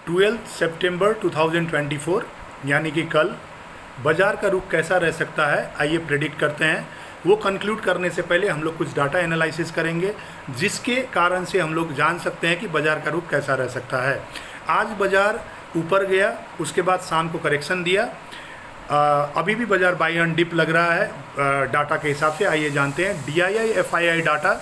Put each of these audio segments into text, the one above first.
12 सितंबर 2024 यानी कि कल बाज़ार का रुख कैसा रह सकता है, आइए प्रेडिक्ट करते हैं। वो कंक्लूड करने से पहले हम लोग कुछ डाटा एनालिसिस करेंगे जिसके कारण से हम लोग जान सकते हैं कि बाज़ार का रुख कैसा रह सकता है। आज बाज़ार ऊपर गया, उसके बाद शाम को करेक्शन दिया। अभी भी बाज़ार बाई एंड डिप लग रहा है डाटा के हिसाब से। आइए जानते हैं DII FII डाटा।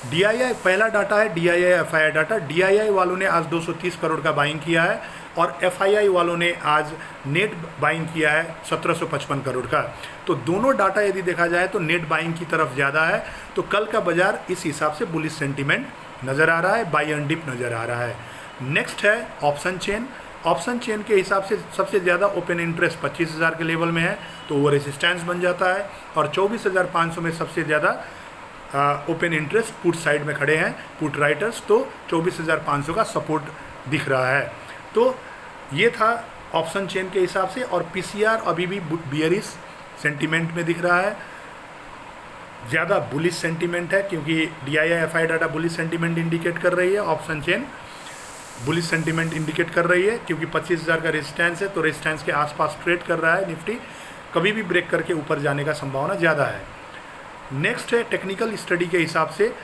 DII पहला डाटा है, DII FII डाटा। DII वालों ने आज 230 करोड़ का बाइंग किया है और FII वालों ने आज नेट बाइंग किया है 1755 करोड़ का। तो दोनों डाटा यदि देखा जाए तो नेट बाइंग की तरफ ज़्यादा है। तो कल का बाज़ार इस हिसाब से बुलिश सेंटीमेंट नज़र आ रहा है, बाई एंड डिप नज़र आ रहा है। नेक्स्ट है ऑप्शन चेन। ऑप्शन चेन के हिसाब से सबसे ज़्यादा ओपन इंटरेस्ट 25,000 के लेवल में है, तो वो रेजिस्टेंस बन जाता है। और 24,500 में सबसे ज़्यादा ओपन इंटरेस्ट पुट साइड में खड़े हैं पुट राइटर्स, तो 24,500 का सपोर्ट दिख रहा है। तो ये था ऑप्शन चेन के हिसाब से। और PCR अभी भी बियरिश सेंटीमेंट में दिख रहा है, ज़्यादा बुलिश सेंटीमेंट है क्योंकि DII FII data bullish sentiment indicate कर रही है। Option chain bullish sentiment indicate कर रही है क्योंकि 25,000 का रेजिस्टेंस है, तो रेजिस्टेंस के आसपास ट्रेड कर रहा है निफ्टी। कभी भी ब्रेक करके ऊपर जाने का संभावना ज़्यादा है। नेक्स्ट है टेक्निकल स्टडी के हिसाब से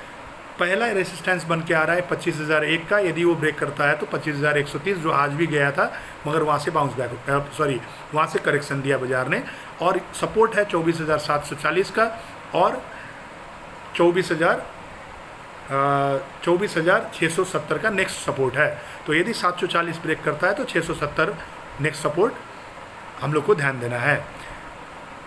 पहला रेजिस्टेंस बन के आ रहा है 25,001 का। यदि वो ब्रेक करता है तो 25,130 जो आज भी गया था, मगर वहाँ से बाउंस बैक वहाँ से करेक्शन दिया बाज़ार ने। और सपोर्ट है 24,740 का और 24,670 का नेक्स्ट सपोर्ट है। तो यदि 740 ब्रेक करता है तो 670 नेक्स्ट सपोर्ट हम लोग को ध्यान देना है।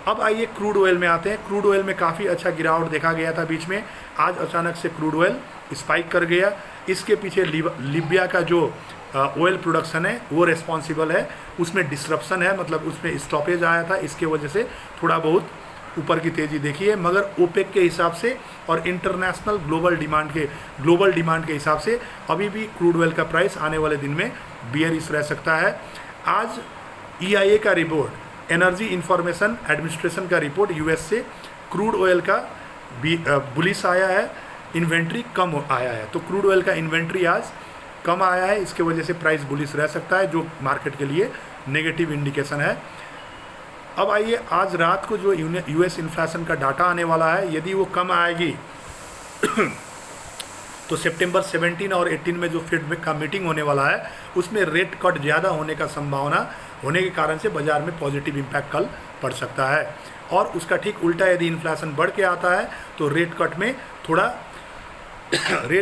अब आइए क्रूड ऑयल में आते हैं। क्रूड ऑयल में काफ़ी अच्छा गिरावट देखा गया था बीच में। आज अचानक से क्रूड ऑयल स्पाइक कर गया। इसके पीछे लीबिया का जो ऑयल प्रोडक्शन है वो रिस्पॉन्सिबल है। उसमें डिसरप्शन है, मतलब उसमें स्टॉपेज आया था, इसके वजह से थोड़ा बहुत ऊपर की तेज़ी देखी है। मगर ओपेक के हिसाब से और इंटरनेशनल ग्लोबल डिमांड के हिसाब से अभी भी क्रूड ऑयल का प्राइस आने वाले दिन में बियरिश रह सकता है। आज EIA का रिपोर्ट, एनर्जी इंफॉर्मेशन एडमिनिस्ट्रेशन का रिपोर्ट US से क्रूड ऑयल का बुलिश आया है, इन्वेंट्री कम आया है। तो क्रूड ऑयल का इन्वेंट्री आज कम आया है, इसके वजह से प्राइस बुलिश रह सकता है, जो मार्केट के लिए नेगेटिव इंडिकेशन है। अब आइए आज रात को जो US इन्फ्लेशन का डाटा आने वाला है, यदि वो कम आएगी तो सितंबर 17 और 18 में जो फेड का मीटिंग होने वाला है उसमें रेट कट ज़्यादा होने का संभावना होने के कारण से बाज़ार में पॉजिटिव इम्पैक्ट कल पड़ सकता है। और उसका ठीक उल्टा यदि इन्फ्लेशन बढ़ के आता है तो रेट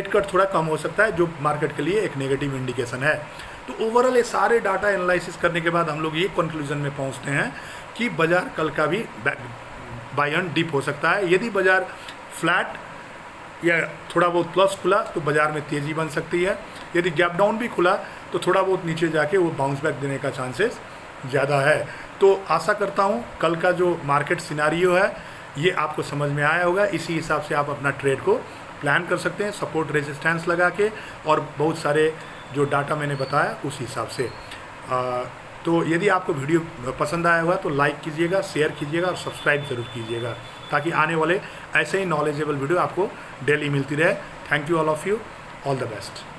कट थोड़ा कम हो सकता है, जो मार्केट के लिए एक नेगेटिव इंडिकेशन है। तो ओवरऑल ये सारे डाटा एनालिसिस करने के बाद हम लोग ये कंक्लूजन में पहुंचते हैं कि बाज़ार कल का भी बाय एंड डिप हो सकता है। यदि बाज़ार फ्लैट या थोड़ा बहुत प्लस खुला तो बाज़ार में तेज़ी बन सकती है। यदि गैप डाउन भी खुला तो थोड़ा बहुत नीचे जाके वो बाउंस बैक देने का चांसेस ज़्यादा है। तो आशा करता हूँ कल का जो मार्केट सिनारियो है ये आपको समझ में आया होगा। इसी हिसाब से आप अपना ट्रेड को प्लान कर सकते हैं, सपोर्ट रेजिस्टेंस लगा के, और बहुत सारे जो डाटा मैंने बताया उस हिसाब से। तो यदि आपको वीडियो पसंद आया होगा तो लाइक कीजिएगा, शेयर कीजिएगा और सब्सक्राइब ज़रूर कीजिएगा, ताकि आने वाले ऐसे ही नॉलेजेबल वीडियो आपको डेली मिलती रहे। Thank you all of you, all the best.